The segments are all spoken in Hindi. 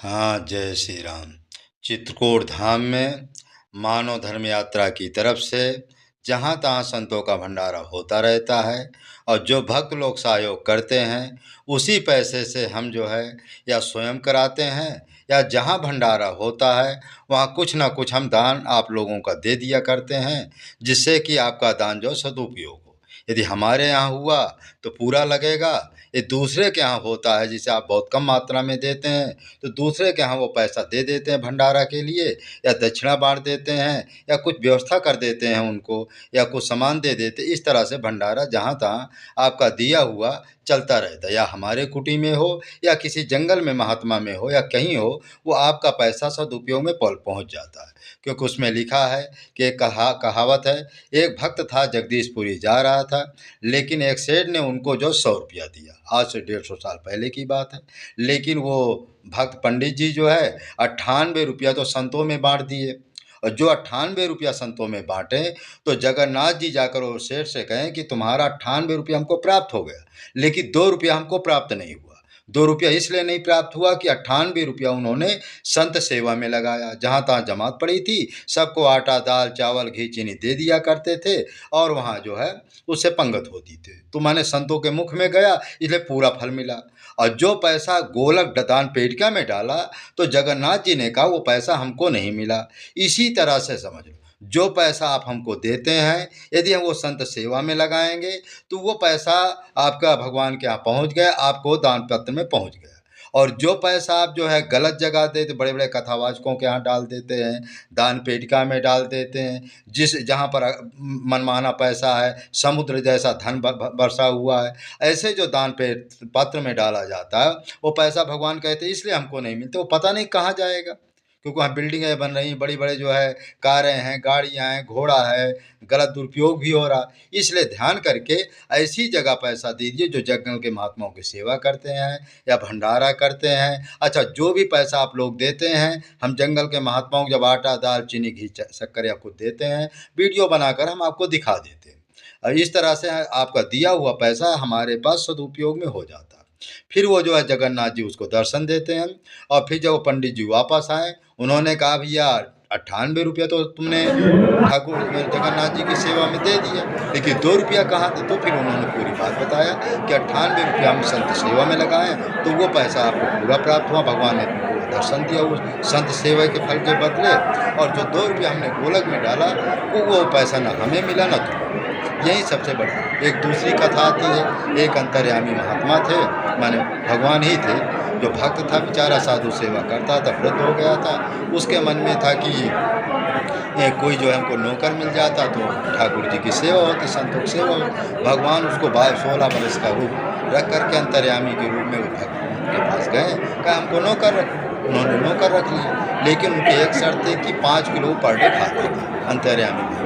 हाँ, जय श्री राम। चित्रकूट धाम में मानव धर्म यात्रा की तरफ से जहाँ तहाँ संतों का भंडारा होता रहता है और जो भक्त लोग सहयोग करते हैं उसी पैसे से हम जो है या स्वयं कराते हैं या जहाँ भंडारा होता है वहाँ कुछ ना कुछ हम दान आप लोगों का दे दिया करते हैं, जिससे कि आपका दान जो सदुपयोग हो। यदि हमारे यहाँ हुआ तो पूरा लगेगा, ये दूसरे के यहाँ होता है जिसे आप बहुत कम मात्रा में देते हैं तो दूसरे के यहाँ वो पैसा दे देते हैं भंडारा के लिए, या दक्षिणा बांट देते हैं या कुछ व्यवस्था कर देते हैं उनको, या कुछ सामान दे देते। इस तरह से भंडारा जहाँ तहाँ आपका दिया हुआ चलता रहता है, या हमारे कुटी में हो या किसी जंगल में महात्मा में हो या कहीं हो, वो आपका पैसा सदुपयोग में पहुँच जाता है। क्योंकि उसमें लिखा है कि एक कहावत है, एक भक्त था जगदीशपुरी जा रहा था, लेकिन एक सेठ ने उनको जो 100 रुपया दिया। आज से 150 साल पहले की बात है। लेकिन वो भक्त पंडित जी जो है 98 रुपया तो संतों में बांट दिए, और जो 98 रुपया संतों में बांटे तो जगन्नाथ जी जाकर वो सेठ से कहें कि तुम्हारा 98 रुपया हमको प्राप्त हो गया, लेकिन 2 रुपया हमको प्राप्त नहीं हुआ। 2 रुपया इसलिए नहीं प्राप्त हुआ कि 98 रुपया उन्होंने संत सेवा में लगाया। जहाँ तहाँ जमात पड़ी थी, सबको आटा दाल चावल घी चीनी दे दिया करते थे और वहाँ जो है उससे पंगत होती थी। तो मैंने संतों के मुख में गया, इसलिए पूरा फल मिला। और जो पैसा गोलक दान पेटिका में डाला तो जगन्नाथ जी ने कहा वो पैसा हमको नहीं मिला। इसी तरह से समझ लो, जो पैसा आप हमको देते हैं यदि हम वो संत सेवा में लगाएंगे तो वो पैसा आपका भगवान के यहाँ पहुँच गया, आपको दान पत्र में पहुँच गया। और जो पैसा आप जो है गलत जगह देते, बड़े बड़े कथावाचकों के यहाँ डाल देते हैं, दान पेटिका में डाल देते हैं, जिस जहाँ पर मनमाना पैसा है, समुद्र जैसा धन बरसा हुआ है, ऐसे जो दान पे पत्र में डाला जाता है वो पैसा भगवान कहते हैं इसलिए हमको नहीं मिलते। वो पता नहीं कहाँ जाएगा, क्योंकि वहाँ बिल्डिंगें बन रही, बड़ी बड़े जो है कारें हैं, गाड़ियाँ हैं, घोड़ा है, गलत दुरुपयोग भी हो रहा। इसलिए ध्यान करके ऐसी जगह पैसा दीजिए जो जंगल के महात्माओं की सेवा करते हैं या भंडारा करते हैं। अच्छा, जो भी पैसा आप लोग देते हैं, हम जंगल के महात्माओं को जब आटा दाल चीनी घी शक्कर या कुछ देते हैं, वीडियो बनाकर हम आपको दिखा देते हैं। और इस तरह से आपका दिया हुआ पैसा हमारे पास सदुपयोग में हो जाता है। फिर वो जो है जगन्नाथ जी उसको दर्शन देते हैं। और फिर जब वो पंडित जी वापस आए, उन्होंने कहा भैया 98 रुपया तो तुमने ठाकुर जगन्नाथ जी की सेवा में दे दिया, लेकिन 2 रुपया कहाँ थे? तो फिर उन्होंने पूरी बात बताया कि 98 रुपया हम संत सेवा में लगाएं तो वो पैसा आपको पूरा प्राप्त हुआ, भगवान ने तुमको दर्शन दिया उस संत सेवा के फल के बदले। और जो 2 रुपया हमने गोलक में डाला वो पैसा ना हमें मिला ना तुमको। यही सबसे बड़ी एक दूसरी कथा आती है। एक अंतर्यामी महात्मा थे, माने भगवान ही थे, जो भक्त था बेचारा, साधु सेवा करता था, वृद्ध हो गया था। उसके मन में था कि कोई जो है हमको नौकर मिल जाता तो ठाकुर जी की सेवा होती, संतों की सेवा होती। भगवान उसको 16 वर्ष का रूप रख करके अंतर्यामी के रूप में वो भगवान के पास गए, कहा हमको नौकर रखो। उन्होंने नौकर रख लिया, लेकिन उनकी एक शर्त थी कि 5 किलो पर डे खाते थे अंतर्यामी भगवान।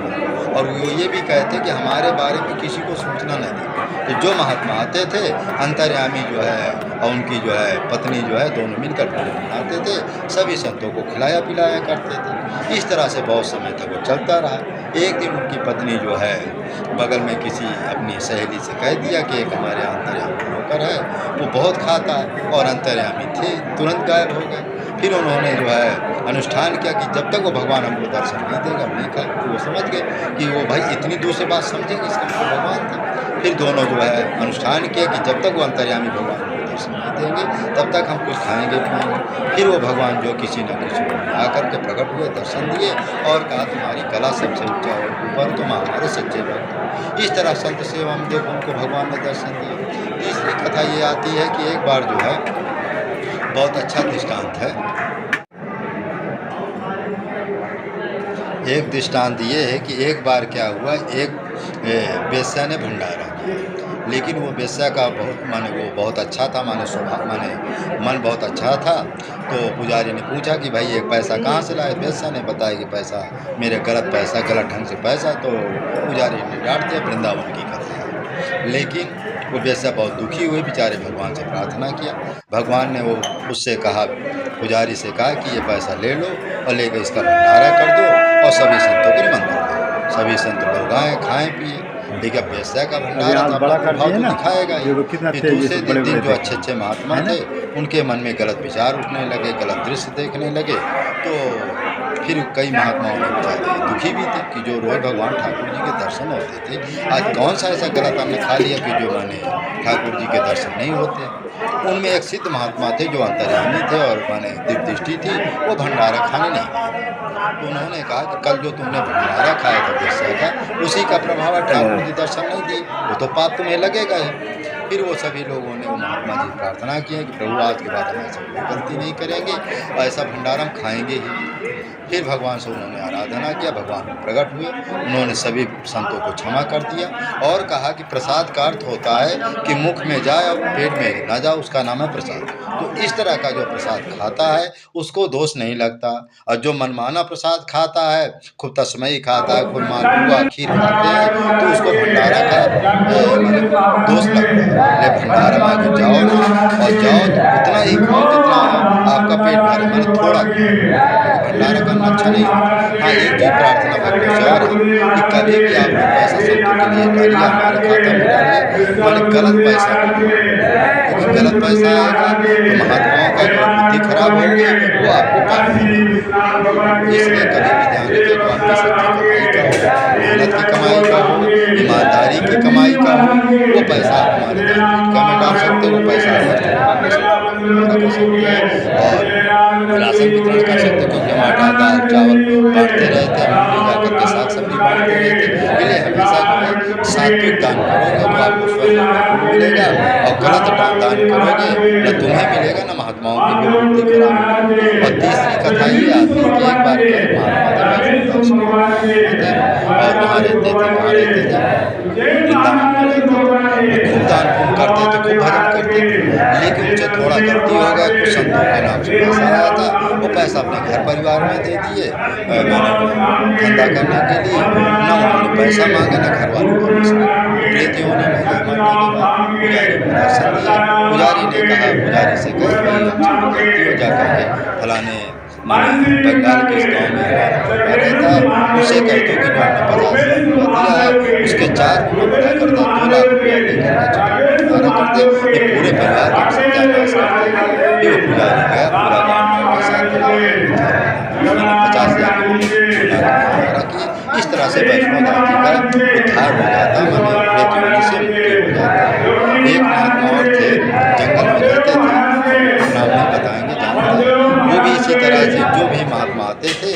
और वो ये भी कहते कि हमारे बारे में किसी को सूचना न दें। तो जो महात्मा आते थे, अंतर्यामी जो है और उनकी जो है पत्नी जो है, दोनों मिलकर भोजन बनाते थे, सभी संतों को खिलाया पिलाया करते थे। इस तरह से बहुत समय तक वो चलता रहा। एक दिन उनकी पत्नी जो है बगल में किसी अपनी सहेली से कह दिया कि एक हमारे यहाँ अंतर्यामी नौकर है, वो बहुत खाता है, और अंतर्यामी थे, तुरंत गायब हो गए। फिर उन्होंने जो है अनुष्ठान किया कि जब तक वो भगवान हमको दर्शन नहीं देगा नहीं खाए। तो वो समझ गए कि वो भाई इतनी दूर से बात समझेंगे, इसका मतलब भगवान था। फिर दोनों जो है अनुष्ठान किया कि जब तक वो अंतर्यामी भगवान को दर्शन नहीं देंगे तब तक हम कुछ खाएंगे पिएंगे। फिर वो भगवान जो किसी न किसी आकर के प्रकट हुए, दर्शन दिए और कहा तुम्हारी कला सबसे ऊंचा और ऊपर, तुम हमारे सच्चे भक्त। इस तरह संत सेवा में देखो उनको भगवान ने दर्शन दिए। तीसरी कथा ये आती है कि एक बार जो है बहुत अच्छा दृष्टांत है। एक दृष्टांत ये है कि एक बार क्या हुआ, एक वेश्या ने भंडारा किया, लेकिन वो वेश्या का वो बहुत अच्छा था, स्वभाव मन बहुत अच्छा था। तो पुजारी ने पूछा कि भाई एक पैसा कहाँ से लाए? वेश्या ने बताया कि पैसा मेरे गलत ढंग से पैसा। तो पुजारी ने डांट दिया। वृंदावन की कथा है। लेकिन वो वेश्या बहुत दुखी हुई, बेचारे भगवान से प्रार्थना किया। भगवान ने वो उससे कहा, पुजारी से कहा कि ये पैसा ले लो और लेकर इसका भंडारा कर दो और सभी संतों को निमंत्रण दो। सभी संत लोग आए, खाएँ पिए। देखिए वेश्या का भंडारा था, भाव तो दिखाएगा ही। फिर दूसरे दिन जो अच्छे महात्मा थे उनके मन में गलत विचार उठने लगे, गलत दृश्य देखने लगे। तो फिर कई महात्माओं ने बेचारे दुखी भी थे कि जो रोज भगवान ठाकुर जी के दर्शन होते थे, आज कौन सा ऐसा गलत अन्न खा लिया कि जो माने ठाकुर जी के दर्शन नहीं होते। उनमें एक सिद्ध महात्मा थे जो अंतर्यामी थे और माने दिव्य दृष्टि थी, वो भंडारा खाने नहीं गए। तो उन्होंने कहा कि कल जो तुमने भंडारा खाया था दृश्य का, उसी का प्रभाव है, ठाकुर जी दर्शन नहीं दिए, वो तो पाप तुम्हें लगेगा ही। फिर वो सभी लोगों ने वो महात्मा जी प्रार्थना की है कि प्रभु आज के बाद हम ऐसा कोई गलती नहीं करेंगे और ऐसा भंडारा हम खाएंगे ही। फिर भगवान से उन्होंने आराधना किया, भगवान प्रकट हुए, उन्होंने सभी संतों को क्षमा कर दिया और कहा कि प्रसाद का अर्थ होता है कि मुख में जाए और पेट में ना जाए, उसका नाम है प्रसाद। तो इस तरह का जो प्रसाद खाता है उसको दोष नहीं लगता, और जो मनमाना प्रसाद खाता है, खूब तस्मई खाता है, खूब मालपुआ खीर खाते हैं, तो उसको भंडारा का माने दोष लगता है। ले भंडारा मांगे जाओ ना, और जाओ तो उतना ही खाओ जितना आपका पेट भरे, माने थोड़ा खाओ, भंडारा करना अच्छा नहीं होता। हाँ, एक ही प्रार्थना भक्तों से और है कि कभी भी आप लोग पैसा संतों के लिए डालिए, हमारे खाता में डालिए, माने गलत पैसा, क्योंकि गलत पैसा आएगा तो महात्माओं का जो बुद्धि खराब होगी वो आपको पाप देगा। इसलिए कभी भी ध्यान रखिए कि आपकी सच्ची कमाई का हो, मेहनत की कमाई का हो, ईमानदारी की कमाई का हो, वो पैसा आप हमारे दान पेटिका में डाल सकते हो, वो पैसा कर सकते हैं और राशन वितरण कर सकते हो, क्योंकि हम आटा दाल चावल बांटते रहते हैं, मंडी जा करके साग सब्जी बांटते रहते हैं। इसलिए हमेशा जो है सात्विक दान करोगे तो आपको स्वर्ग मिलेगा, और गलत दान करोगे न तुम्हें मिलेगा न महात्माओं की भी बुद्धि खराब होगी। और तीसरी कथा ये आती है कि एक बार क्या है, महात्मा और वहाँ रहते थे, वृंदावन में रहते थे, खूब दान पुण्य करते थे, खूब भजन करते थे, लेकिन उनसे थोड़ा गलती हो गया, कुछ संतों के नाम से पैसा आया था, वो पैसा अपने घर परिवार में दे दिए, धंधा करने के लिए, न उन्होंने पैसा मांगा न घर वालों को। प्रेतियों ने मरने के बाद पुजारी को दर्शन दिया, पुजारी ने कहा, पुजारी से कहा भाई हमसे गलती हो जा करके फलाने माने बंगाल के इस गाँव में रहता है, उससे कह दो कि जो हमने 50,000 रुपया दिया है उसके 4 गुना बढ़ा कर दो, 2 लाख रुपया लेकर के चुनाव करते, ये पूरे परिवार का सत्यानाश करते। ये वो पुजारी गया, पूरा गाँव के साथ 50,000 की। इस तरह से वैष्णो दास जी का उद्धार हो जाता, माने प्रेतियों से मुक्ति हो जाती। एक महात्मा और थे, जंगल में रहते थे, नाम नहीं बताएंगे, जानते हैं, वो भी इसी तरह से जो भी महात्मा आते थे,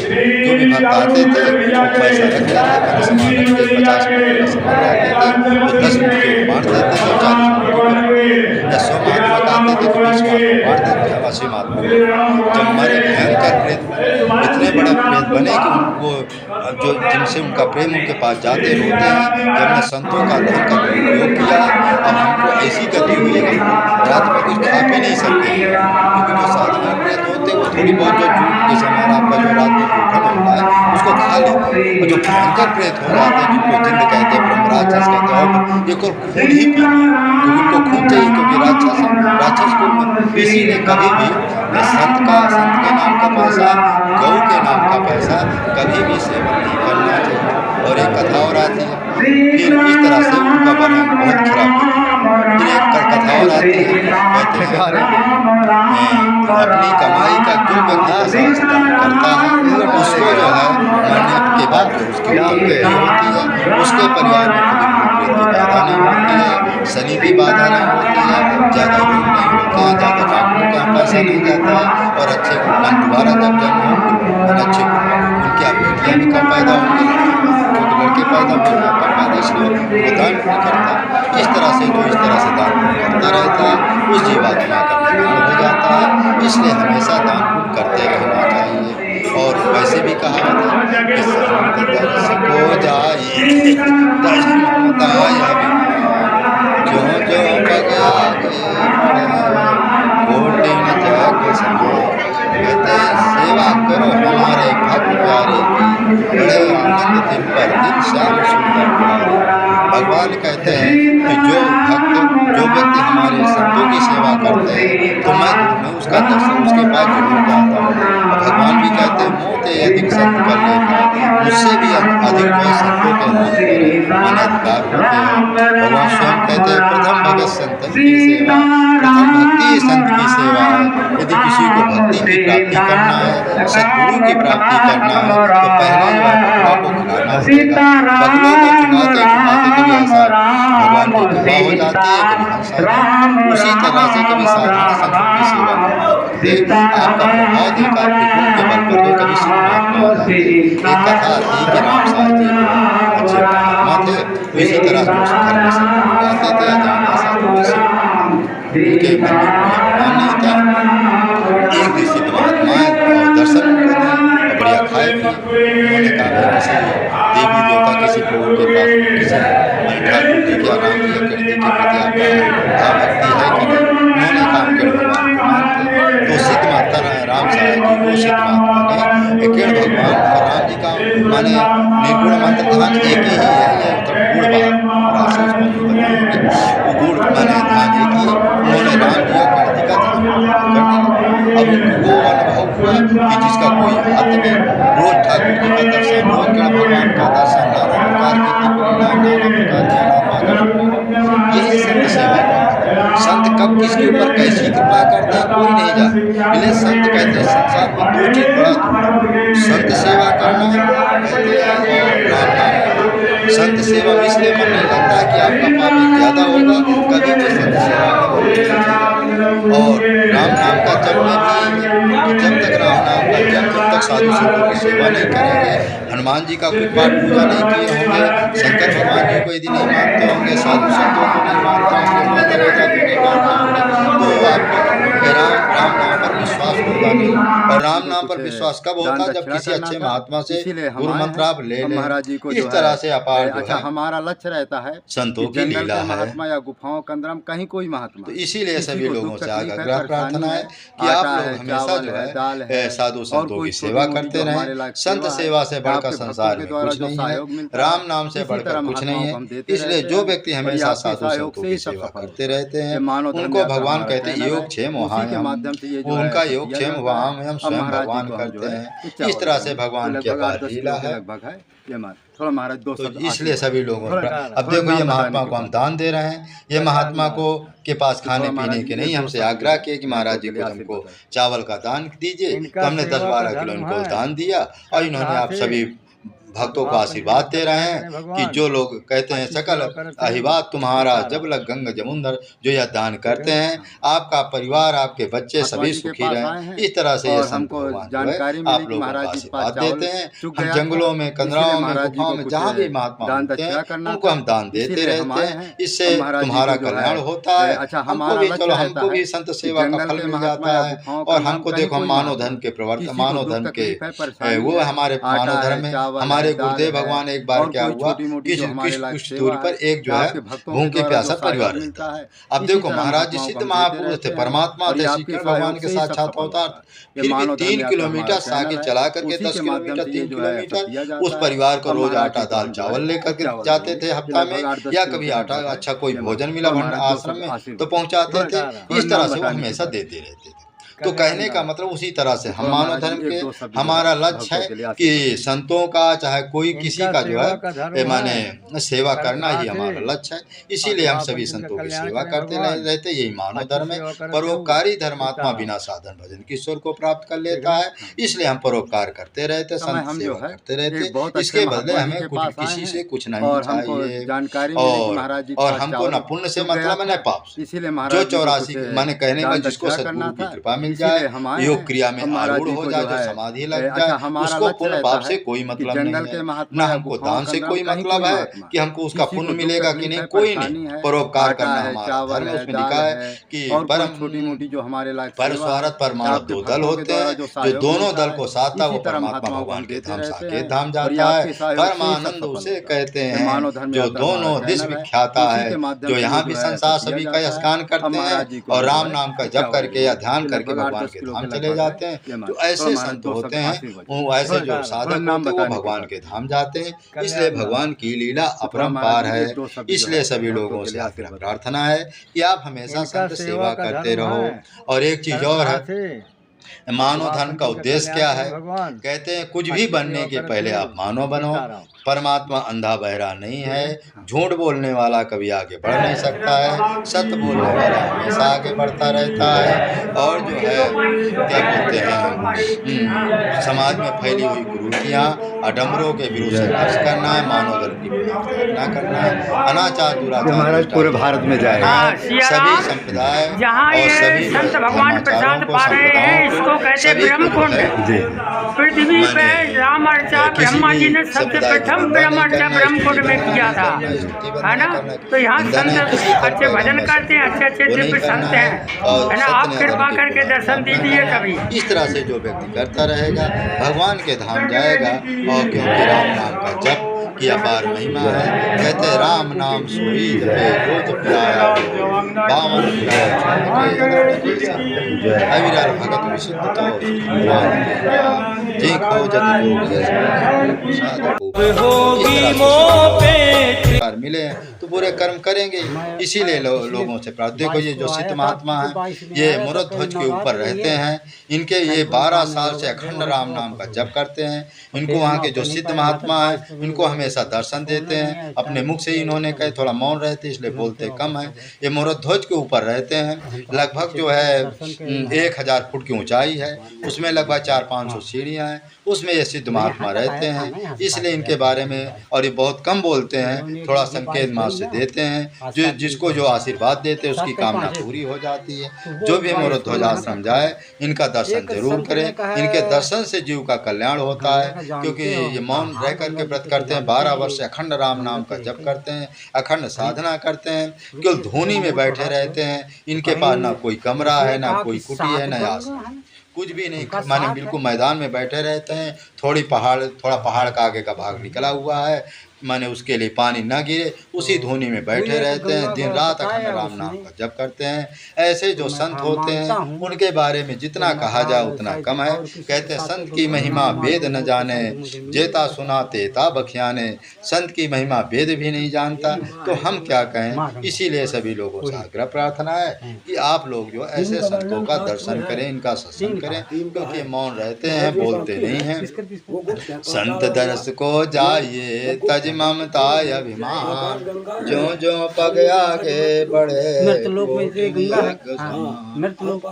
जो भी भक्त आते थे, वो पैसा रख लेते, मैंने सामान रख के 50 रुपये का सामान रख देते, तो 10 रुपये को बांट देते थे, 40 रुपये या 100 महात्मा का आते थे तो 20 महात्मा बांट देते हैं, 80 महात्मा। जब हमारे भयंकर प्रेत इतने बड़े प्रेत बने कि उनको जो जिनसे उनका प्रेम उनके पास जाते रोते हैं कि हमने संतों का धन का उपयोग किया, अब हमको ऐसी गति हुई है कि रात में कुछ खा पी नहीं सकते, क्योंकि जो साधारण प्रेत होते हैं वो थोड़ी बहुत जो जूठ के समय आपका जो रात में जूठन होता है उसको खा लेते हैं, और जो भयंकर प्रेत हो जाते हैं जिनको जिंद कहते हैं, ब्रह्म राक्षस कहते हैं, एक और खून ही पी, क्योंकि उनको खून चाहिए, क्योंकि राक्षस को इसीलिए कभी भी संत के नाम का पैसा, गौ के नाम का पैसा कभी भी सेवन नहीं करना चाहिए। और एक कथा और आती है, फिर इस तरह से उनका वर्णन बहुत खराब है। फिर एक कथा और आती है, कहते हैं अपनी कमाई का जो व्यक्ति दान करता है उसको जो है मरने के बाद उसकी मृत्यु होती है, उसके परिवार में कभी कोई बाधा नहीं होती है, शनि की बाधा नहीं होती है, ज़्यादा रोग नहीं होते हैं, ज़्यादा डॉक्टर का पैसा नहीं जाता है, और अच्छे मन दोबारा जब जन्म होंगे अच्छे उनकी बेटियाँ भी कम पैदा होंगी, क्योंकि लड़के पैदा होंगे कम पैदा, इसलिए वो दान नहीं करता। इस तरह से जो इस तरह से दान करता रहता है उस जीवात्मा का कल्याण हो जाता है। इसलिए हमेशा दान पुण्य करते रहना चाहिए। और वैसे भी कहावत है कि संत दर्श को जाए जो जो कोटिन जग समाए, कहते सेवा करो हमारे भक्त प्यारे की, बड़े आनंद दिन पर दिन श्याम सुंदर प्यारे। भगवान कहते हैं कि जो भक्त जो व्यक्ति हमारे संतों की सेवा करते हैं तो मैं उसका दर्शन उसके पास जरूर जाता हूँ। भगवान भी कहते हैं मोते अधिक संत कर लेता, उससे भी अधिक जो संतों के अनधिकार होते हैं। भगवान स्वयं कहते हैं प्रथम भगत संतन की सेवा, प्रथम भक्ति ये संत की सेवा है। यदि किसी को भक्ति की प्राप्ति करना है, सद्गुरु की प्राप्ति करना है, तो पहले जो है बगलों को खिलाना पड़ेगा। बगलों को चुगाते चुगाते कभी ऐसा भगवान की कृपा हो जाती है, कभी हंस आ जाए। उसी तरह से कभी साधु संतों की सेवा करते करते आपका प्रभाव देखा आपके गुण के बल पर वे कभी सिद्ध महात्मा हो जाते। एक कथा थी कि राम साहब जी अच्छे महात्मा थे, इसी तरह से उस घर में सब लोग आते थे, अजान ऐसा उनके मन में कोई अभिमान नहीं था। एक दिन सिद्ध महात्मा और दर्शन उनको दिए और बढ़िया खाए पिए। उन्होंने कहा किसी देवी देवता किसी प्रभु के पास किसी ठाकुर जी के राम जी या कृष्ण जी के प्रति आपका भक्ति है कि नहीं? उन्होंने कहा हम कृष्ण भगवान को मानते। तो सिद्ध माता राम साहब जी को सिद्ध महात्मा ने कृष्ण भगवान और राम जी का माने निर्गुण मंत्र ध्यान एक ही है, ये मतलब गुण राशि उसको नहीं बताएंगे। वो गुण माने ध्यान एक ही, उन्होंने राम जी और कृष्ण जी का ध्यान करने। अब उनको अनुभव हुआ कि जिसका कोई हाथ में रोज ठाकुर जी का दर्शन, रोज कृष्ण भगवान का दर्शन, नाना प्रकार की टिप्पणी, नाना प्रकार की यही संत सेवा का। संत कब किसके ऊपर कैसी कृपा करते हैं कोई नहीं जानता। इसलिए संत कहते हैं संसार में दो चीज बड़ा दूर, संत सेवा करना कहते हैं और राम नाम। संत सेवा में इसलिए मन नहीं लगता कि आपका पाप ज्यादा होगा, कभी भी संत सेवा और राम नाम का जप में भी कि जब तक राम नाम का जब तक साधु संतों की सेवा नहीं करेंगे, हनुमान जी का कोई पाठ पूजा नहीं किए होंगे, शंकर भगवान जी को यदि नहीं मानते होंगे, साधु संतों को नहीं मानते होंगे, माता पिता को नहीं मानते होंगे, तो आपको राम नाम पर विश्वास होगा नहीं। और राम नाम पर विश्वास कब होता? जब किसी अच्छे महात्मा से गुरु मंत्र आप ले लें। महाराज जी को इस तरह से अपार अच्छा हमारा लक्ष्य रहता है संतों की लीला है, महात्मा या गुफाओं के अंदर कहीं कोई महात्मा। तो इसीलिए सभी लोगों से आग्रह प्रार्थना है कि आप लोग हमेशा जो है साधु संतों की सेवा करते रहें। संत सेवा से बढ़कर संसार में कुछ नहीं है, राम नाम से बढ़कर कुछ नहीं है। इसलिए जो व्यक्ति हमेशा साधु संतों की सेवा करते रहते हैं उनको भगवान कहते हैं योगक्षेम उनका योगक्षेम वहां हम स्वयं भगवान करते हैं। इस तरह से भगवान की अपार लीला है। थोड़ा महाराज तो इसलिए सभी लोगों अब देखो ये महात्मा को हम दान दे रहे हैं। ये महात्मा को के पास खाने पीने के नहीं हमसे आग्रह किए कि महाराज जी को हमको चावल का दान दीजिए, तो हमने 10-12 किलो इनको दान दिया और इन्होंने आप सभी भक्तों को आशीर्वाद दे रहे हैं कि जो लोग कहते हैं सकल आशीर्वाद तुम्हारा जब लग गंग जमुंदर, जो यह दान करते हैं आपका परिवार आपके बच्चे सभी सुखी रहें। इस तरह से ये संत जानकारी आप लोगों को आशीर्वाद देते हैं। हम जंगलों में, कंदराओं में, गुफाओं में जहाँ भी महात्मा होते हैं उनको हम दान देते रहते हैं। इससे तुम्हारा कल्याण होता है। हमको भी चलो हमको भी संत सेवा का फल मिल जाता है। और हमको देखो हम मानव धर्म के प्रवर्तक, मानव धर्म के वो हमारे मानव धर्म में हमारे गुरुदेव भगवान एक बार क्या हुआ कुछ दूरी पर एक जो है भूखे प्यासा परिवार रहता है। अब देखो महाराज जी सिद्ध महापुरुष थे, परमात्मा थे, श्री कृष्ण भगवान के साक्षात अवतार, फिर भी 3 किलोमीटर साइकिल चला करके 10 किलोमीटर 3 किलोमीटर उस परिवार को रोज आटा दाल चावल लेकर के जाते थे हफ्ता में, या कभी आटा अच्छा कोई भोजन मिला आश्रम में तो पहुंचाते थे। इस तरह से वो हमेशा देते रहते थे। तो कहने का मतलब उसी तरह से हम मानव धर्म के हमारा लक्ष्य है कि संतों का चाहे कोई किसी का जो है माने सेवा करना ही हमारा लक्ष्य है। इसीलिए हम सभी संतों की सेवा करते रहते, यही मानव धर्म है। परोपकारी धर्मात्मा बिना साधन भजन किशोर को प्राप्त कर लेता है। इसलिए हम परोपकार करते रहते, संत सेवा करते रहते। इसके बदले हमें कुछ किसी से कुछ नहीं चाहिए और हमको न पुण्य से मतलब है न पाप से। जो 84 माने कहने का जिसको सद्गुरु की कृपा मिल जाए, योग क्रिया में आरूढ़ हो जाए, जो समाधि लग जाए, उसको पुण्य पाप से कोई मतलब नहीं है। न हमको दान से कोई मतलब है कि हमको उसका पुण्य मिलेगा कि नहीं, कोई नहीं। परोपकार करना हमारा धर्म, उसमें लिखा है कि परम छोटी मोटी जो हमारे पर स्वार्थ पर मानव 2 दल होते हैं, जो दोनों दल को साधता वो परमात्मा भगवान के धाम साकेत धाम जाता है। परमानंद उसे कहते हैं जो दोनों देश विख्याता है, जो यहाँ भी संसार सभी का स्नान करते हैं और राम नाम का जप करके या ध्यान करके भगवान के धाम चले जाते हैं। तो ऐसे संत होते हैं, वो ऐसे जो साधक होते हैं वो भगवान के धाम जाते हैं। इसलिए भगवान की लीला अपरंपार है। इसलिए सभी लोगों से आग्रह प्रार्थना है कि आप हमेशा संत सेवा करते रहो। और एक चीज और है, मानव धर्म का उद्देश्य क्या है? कहते हैं कुछ भी बनने के पहले आप मानव बनो। परमात्मा अंधा बहरा नहीं है। झूठ बोलने वाला कभी आगे बढ़ नहीं सकता है। सत्य बोलने वाला हमेशा आगे बढ़ता रहता है। और जो है क्या बोलते हैं, समाज में फैली हुई कुरीतियाँ अडम्बरों के विरुद्ध संघर्ष करना है। मानव धर्म की स्थापना करना है। अनाचार दुराचार पूरे भारत में जाएगा। सभी संप्रदाय जहाँ और सभी ये संत भगवान प्रसाद पा रहे हैं, इसको कहते हैं ब्रह्मकुंड। पृथ्वी पे राम अर्चा ब्रह्मा जी ने सबसे प्रथम ब्रह्म अर्चा ब्रह्मकुंड में किया था, है ना। तो यहाँ संत अच्छे भजन करते हैं, अच्छे अच्छे दिव्य संत हैं, है ना। आप कृपा करके दर्शन दीजिए कभी। इस तरह से जो व्यक्ति करता रहेगा भगवान के धाम जाएगा। और क्योंकि राम नाम का जप की अपार महिमा है। कहते हैं राम नाम सोई जपे जो जप आया बामन अविरल भगत विशुद्ध तो जी खोजत मिले तो पूरे कर्म करेंगे। इसीलिए लोगों से प्रार्थना। देखो ये जो सिद्ध महात्मा है, ये मूर्धध्वज के ऊपर रहते हैं। इनके ये 12 साल से अखंड राम नाम का जप करते हैं। इनको वहाँ के जो सिद्ध महात्मा है इनको हमेशा दर्शन देते हैं। अपने मुख से इन्होंने कहे, थोड़ा मौन रहते इसलिए बोलते कम है। ये मूर्धध्वज के ऊपर रहते हैं। लगभग जो है 1000 फुट की ऊंचाई है। उसमें लगभग 400-500 सीढ़ियाँ हैं। उसमें ये सिद्ध महात्मा रहते हैं। इसलिए इनके बारे में और ये बहुत कम बोलते हैं, थोड़ा संकेत मात्र से देते हैं। जो जिसको जो आशीर्वाद देते हैं उसकी कामना पूरी हो जाती है। जो भी मूर्धध्वज आश्रम जाए इनका दर्शन जरूर करें। इनके दर्शन से जीव का कल्याण होता है। क्योंकि ये मौन रह करके व्रत करते हैं। 12 वर्ष अखंड राम नाम का जप करते हैं, अखंड साधना करते हैं। केवल धूनी में बैठे रहते हैं। इनके पास ना कोई कमरा है, ना कोई कुटी है, ना आसन, कुछ भी नहीं। माने बिल्कुल मैदान में बैठे रहते हैं। थोड़ा पहाड़ का आगे का भाग निकला हुआ है, माने उसके लिए पानी न गिरे, उसी धुनी में बैठे रहते हैं। दिन रात अखंड राम नाम का जप करते हैं। ऐसे जो संत होते हैं उनके बारे में जितना कहा जाए उतना कम है। कहते हैं संत की महिमा वेद न जाने, जेता सुना तेता बखियाने। संत की महिमा वेद भी नहीं जानता तो हम क्या कहें। इसीलिए सभी लोगों से आग्रह प्रार्थना है कि आप लोग जो ऐसे संतों का दर्शन करें, इनका सत्संग करें। क्योंकि मौन रहते हैं, बोलते नहीं हैं। संत दर्श को जाइए तज ममता अभिमान, जो जो पग आगे बढ़े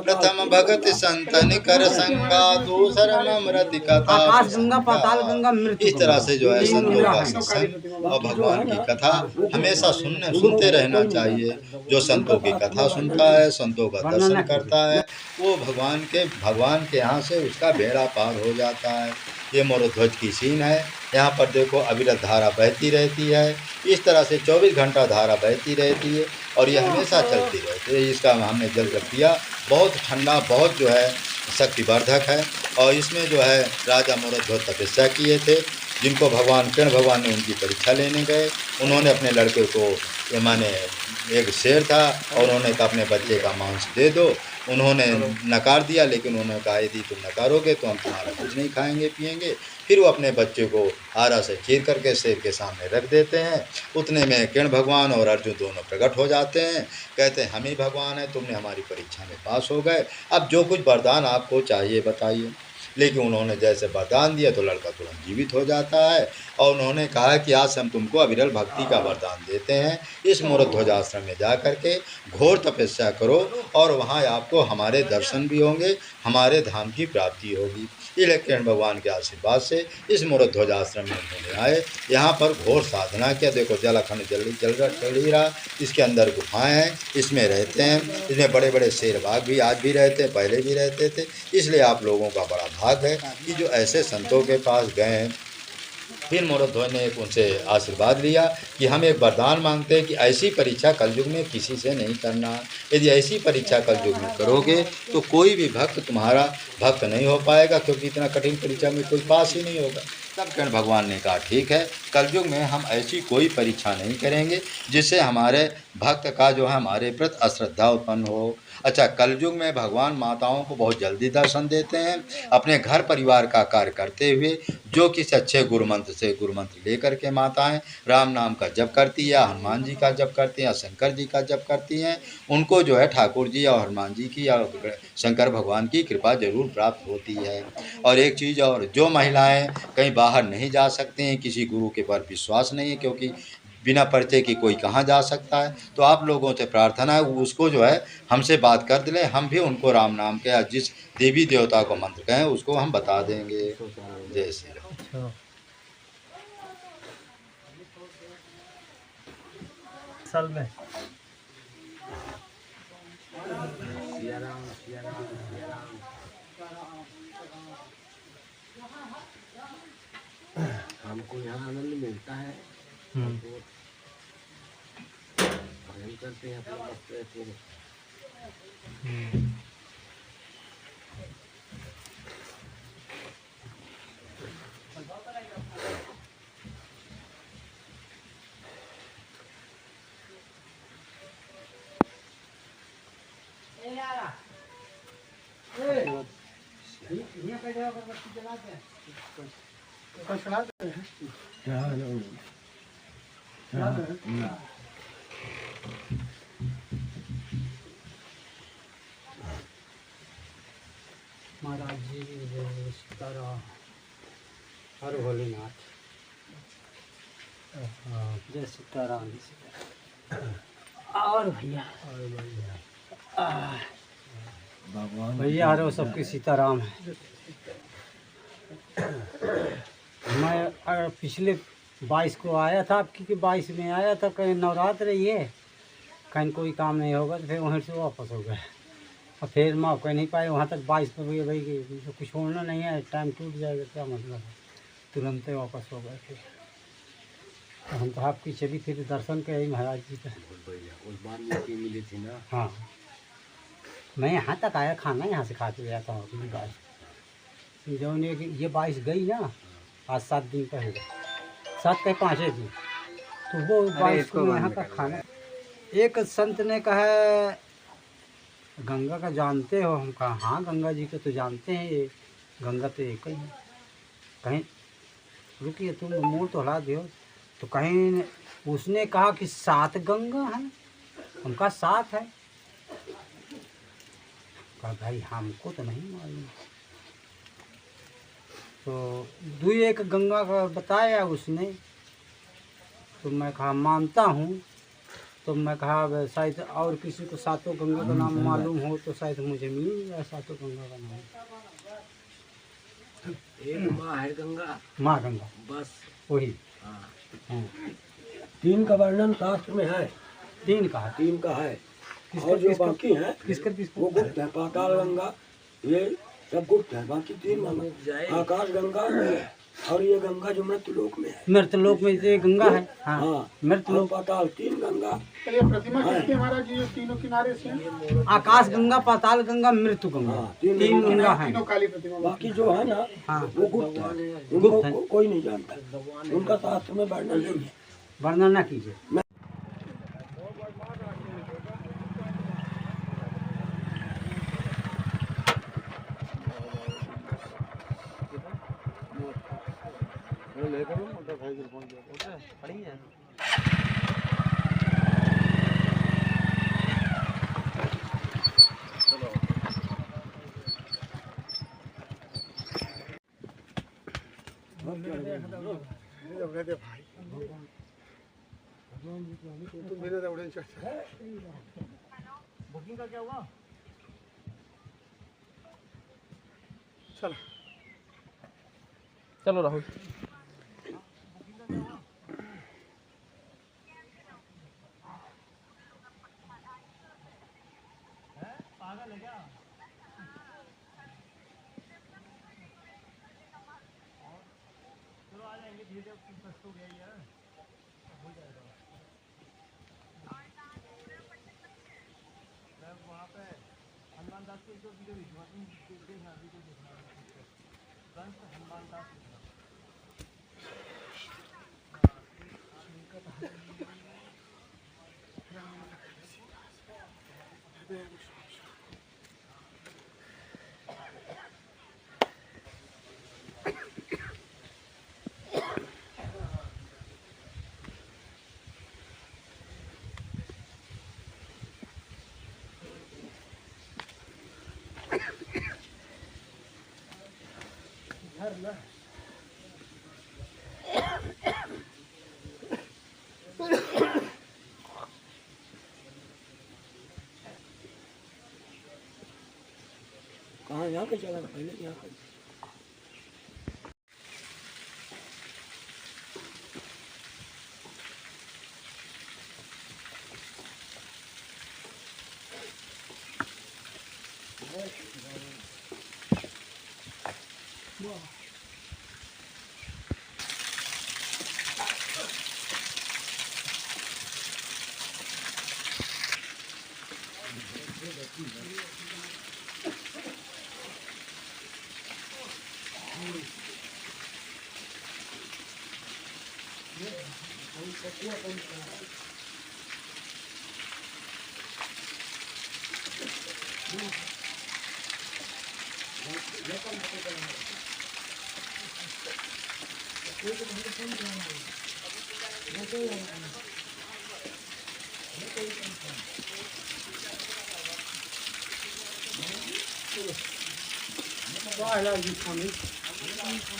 प्रथम भगत संतन कर संगा, दूसर ममृत कथा। इस तरह से जो है संतों का सत्संग और भगवान की कथा हमेशा सुनते रहना चाहिए। जो संतों की कथा सुनता है, संतों का दर्शन करता है, वो भगवान के यहाँ से उसका बेड़ा पार हो जाता है। ये मूर्धध्वज की सीन है। यहाँ पर देखो अविरत धारा बहती रहती है। इस तरह से 24 घंटा धारा बहती रहती है और ये हमेशा चलती रहती है। इसका हमने जल रख दिया, बहुत ठंडा, बहुत जो है शक्तिवर्धक है। और इसमें जो है राजा मूर्धध्वज तपस्या किए थे, जिनको कृष्ण भगवान ने उनकी परीक्षा लेने गए। उन्होंने अपने लड़के को माने एक शेर था और उन्होंने कहा अपने बच्चे का मांस दे दो। उन्होंने नकार दिया, लेकिन उन्होंने कहा यदि तुम नकारोगे तो हम तुम्हारा कुछ नहीं खाएंगे पिएंगे। फिर वो अपने बच्चे को आरा से चीर करके शेर के सामने रख देते हैं। उतने में कृष्ण भगवान और अर्जुन दोनों प्रकट हो जाते हैं। कहते हैं हम ही भगवान हैं, तुमने हमारी परीक्षा में पास हो गए, अब जो कुछ वरदान आपको चाहिए बताइए। लेकिन उन्होंने जैसे वरदान दिया तो लड़का तुरंत जीवित हो जाता है। और उन्होंने कहा कि आज हम तुमको अविरल भक्ति का वरदान देते हैं। इस मूर्धध्वज आश्रम में जा करके घोर तपस्या करो और वहाँ आपको हमारे दर्शन भी होंगे, हमारे धाम की प्राप्ति होगी। इसलिए कृष्ण भगवान के आशीर्वाद से इस मूर्धध्वज आश्रम में उन्होंने आए, यहाँ पर घोर साधना किया। देखो जल अखंड चल ही रहा। इसके अंदर गुफाएं हैं, इसमें रहते हैं। इसमें बड़े बड़े शेर बाघ भी आज भी रहते हैं, पहले भी रहते थे। इसलिए आप लोगों का बड़ा भाग है कि जो ऐसे संतों के पास गए हैं। फिर मूर्धध्वज ने उनसे आशीर्वाद लिया कि हम एक वरदान मांगते हैं कि ऐसी परीक्षा कलयुग में किसी से नहीं करना। यदि ऐसी परीक्षा कलयुग में करोगे तो कोई भी भक्त तुम्हारा भक्त नहीं हो पाएगा, क्योंकि इतना कठिन परीक्षा में कोई पास ही नहीं होगा। तब कृष्ण भगवान ने कहा ठीक है, कलयुग में हम ऐसी कोई परीक्षा नहीं करेंगे जिससे हमारे भक्त का जो है हमारे प्रति अश्रद्धा उत्पन्न हो। अच्छा, कलयुग में भगवान माताओं को बहुत जल्दी दर्शन देते हैं, अपने घर परिवार का कार्य करते हुए। जो किसी अच्छे गुरु मंत्र से गुरु मंत्र लेकर के माताएं राम नाम का जप करती है, हनुमान जी का जप करती हैं या शंकर जी का जप करती हैं, उनको जो है ठाकुर जी और हनुमान जी की या शंकर भगवान की कृपा जरूर प्राप्त होती है। और एक चीज़ और, जो महिलाएं कहीं बाहर नहीं जा सकती हैं, किसी गुरु के पर विश्वास नहीं है, क्योंकि बिना परिचय की कोई कहाँ जा सकता है, तो आप लोगों से प्रार्थना है उसको जो है हमसे बात कर दिले, हम भी उनको राम नाम के या जिस देवी देवता को मंत्र कहें उसको हम बता देंगे। जय श्री राम। अच्छा, साल में हमको यहाँ आनंद मिलता है, भजन करते हैं, अपना मस्त रहते हैं। महाराज जी जय सीताराम, हर भोलेनाथ, जय सीताराम, जय सीताराम। और भैया भगवान भैया हरो सबके सीताराम है। मैं पिछले 22 को आया था, आपकी के 22 में आया था, कहीं नवरात्र रही है, कहीं कोई काम नहीं होगा तो फिर वहीं से वापस हो गए। और फिर मौका नहीं पाए वहाँ तक 22 पे भैया भाई तो कुछ होना नहीं है, टाइम टूट जाएगा, क्या मतलब है, तुरंत ही वापस हो गए। फिर तो हम तो आपकी चली फिर दर्शन के महाराज जी का। उस बार में मिली थी ना। हाँ, मैं यहाँ तक आया, खाना यहाँ से खा के गया था अगली बार। जो ये 22 गई ना, आज 7 दिन पहले, 7 के 5 दिन, तो वो 22 को यहाँ का खाना। एक संत ने कहा गंगा का जानते हो? हम कहा हाँ गंगा जी को तो जानते हैं, ये गंगा तो एक ही है। कहीं रुकिए तुम मोड़ तो हला दो, तो कहीं उसने कहा कि 7 गंगा हैं। हम कहा 7 है। कहा भाई हमको तो नहीं मालूम। तो 2-1 गंगा का बताया उसने, तो मैं कहा मानता हूँ। तो मैं कहा शायद और किसी को 7 गंगा का नाम मालूम हो तो शायद मुझे मिल जाए 7 गंगा का नाम। एक माँ है गंगा, माँ गंगा, बस वही। हाँ। हाँ, 3 का वर्णन शास्त्र में है, 3 का है। 3 का है। और जो बाकी है किसका वो गुप्त है। पाताल गंगा ये सब गुप्त है, बाकी 3 गंगा, आकाश गंगा और ये गंगा जो मृत्यलोक में है। मृत्यलोक में ये गंगा है। हाँ, हाँ, मृत्यलोक, पाताल 3 गंगा। ये प्रतिमा किसकी महाराज जी, तीनों किनारे से हैं? आकाश गंगा, पाताल गंगा, मृत्यु गंगा, हाँ, 3 गंगा है। तीनों काली प्रतिमा। बाकी जो है ना हाँ, वो गुप्त है, गुप्त है। उनको कोई नहीं जानता, उनका शास्त्र में वर्णन नहीं है। वर्णन ना कीजिए। बुकिंग का क्या हुआ? चलो राहुल। पागल है क्या? चलो आ जाएंगे धीरे धीरे, कुछ हो गया यार, हो जाएगा। मैं वहाँ पे हनुमान दास के जो वीडियो भिजवा दूँ, देखना वीडियो देखना, हनुमान दास लिखना। कहाँ यहाँ पे चला पहले यहाँ पे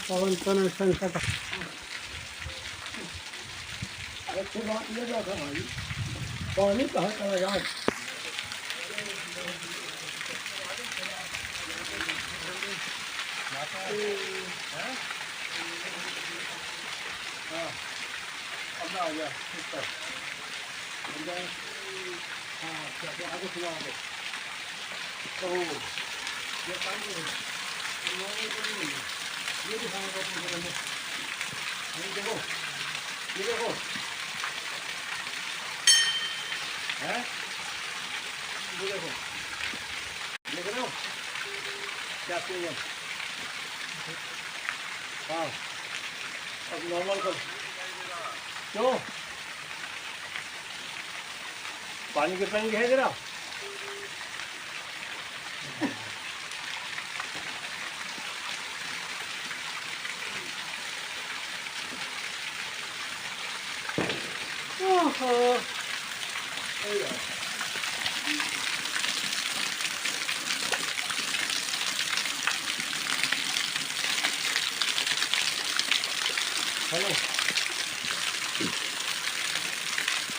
पवन तनय संकट अच्छी बात ये देखा भाई पानी कहाँ चला यार आ गया आगे खुला तो ये पानी ये दिखाऊंगा देखो ये देखो है ये देखो देख रहे हो क्या चाहिए हाँ अब नॉर्मल कर क्यों पानी के पानी है जरा हेलो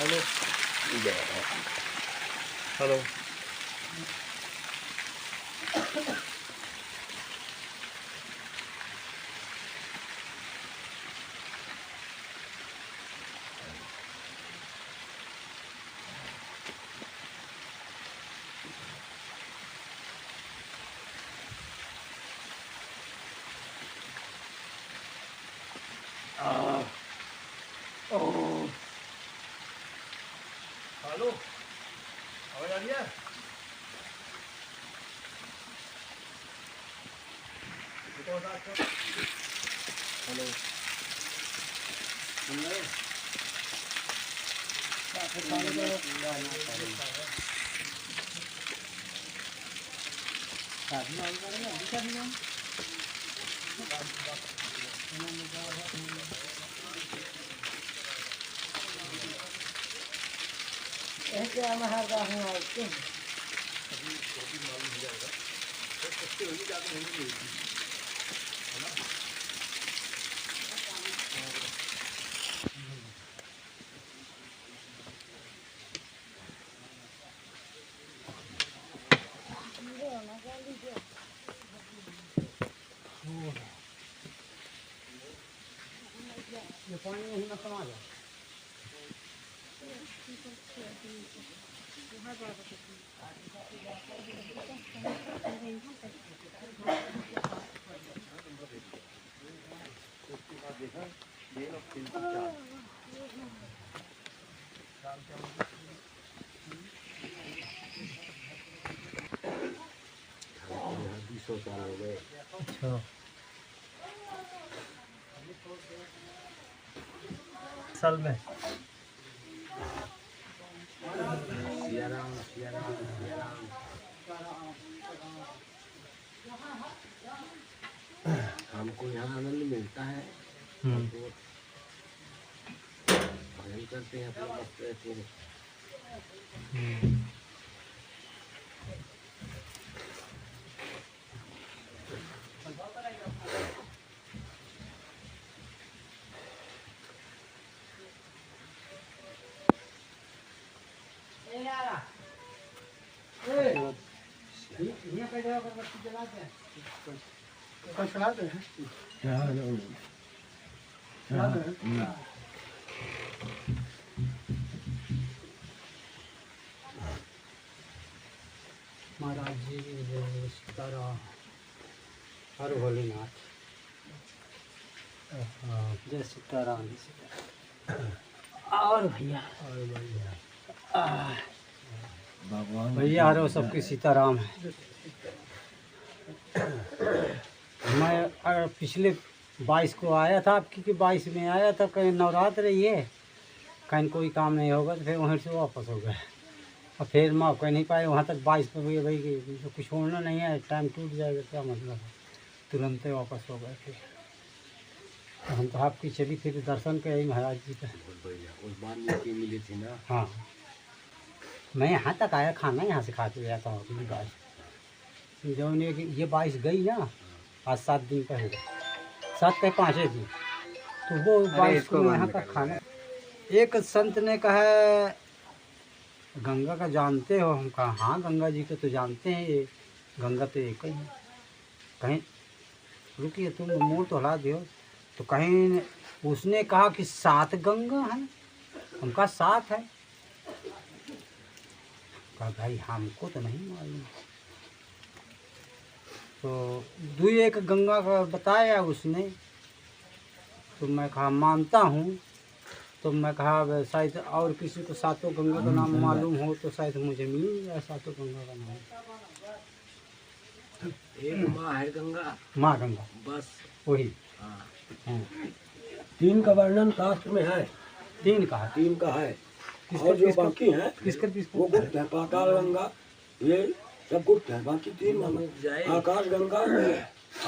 हेलो हेलो हेलो आवाज आ रही है हेलो सुन रहे ऐसे हमारा हूँ ये पानी नहीं ना समा जा अच्छा साल में हमको यहाँ आनंद मिलता है भजन करते हैं अपना मस्त रहते हैं कल चढ़ाते हैं चढ़ाते हैं। महाराज जी जय सीताराम, हर भोलेनाथ, जय सीताराम। और भैया भैया हरो सबकी सीताराम है। मैं पिछले 22 को आया था, आपकी कि 22 में आया था, कहीं नवरात्र रही है, कहीं कोई काम नहीं होगा तो फिर वहीं से वापस हो गए और फिर मैं कह नहीं पाए वहाँ तक। 22 पे भाई तो कुछ छोड़ना नहीं है, टाइम टूट जाएगा, क्या मतलब है, तुरंत ही वापस हो गए। फिर तो हम तो आपकी चली फिर दर्शन के आई महाराज जी का। उस बार में मिली थी ना। हाँ, मैं यहाँ तक आया, खाना यहाँ से खा के गया था अपनी गाय। जो ये 22 गई ना, आज 7 दिन का होगा, 7 के 5 दिन, तो वो 22 को यहाँ तक खाना। एक संत ने कहा गंगा का जानते हो? हम कहा हाँ गंगा जी को तो जानते हैं, ये गंगा तो एक ही है। कहीं रुकिए तुम मुँह तो हला दियो, तो कहीं उसने कहा कि 7 गंगा हैं। हम कहा 7 है। कहा भाई हमको तो नहीं मालूम। तो 2-1 गंगा का बताया उसने, तो मैं कहा मानता हूँ। तो मैं कहा शायद और किसी को 7 गंगा का नाम मालूम हो तो शायद मुझे मिल जाए 7 गंगा का नाम। एक माँ है गंगा, माँ गंगा, बस वही। हाँ। हाँ, 3 का वर्णन शास्त्र में है, 3 का है। 3 का है। और जो बाकी हैं किसका वो गुप्त है। पाताल गंगा ये सब गुप्त है, बाकी 3 गंगा, आकाश गंगा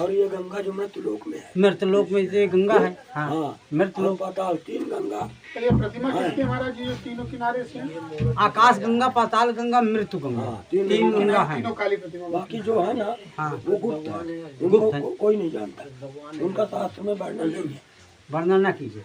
और ये गंगा जो मृत्युलोक में है। मृतलोक में ये गंगा है। हाँ, हाँ, मृतलोक। पाताल 3 गंगा। ये प्रतिमा किसकी है महाराज जी, जो तीनों किनारे से हैं? आकाश गंगा, पाताल गंगा, मृत्यु गंगा, हाँ, 3 गंगा है। तीनों काली प्रतिमा। बाकी जो है ना हाँ, वो गुप्त है, गुप्त है। उनको कोई नहीं जानता, उनका शास्त्र में वर्णन नहीं है। वर्णन न कीजिए।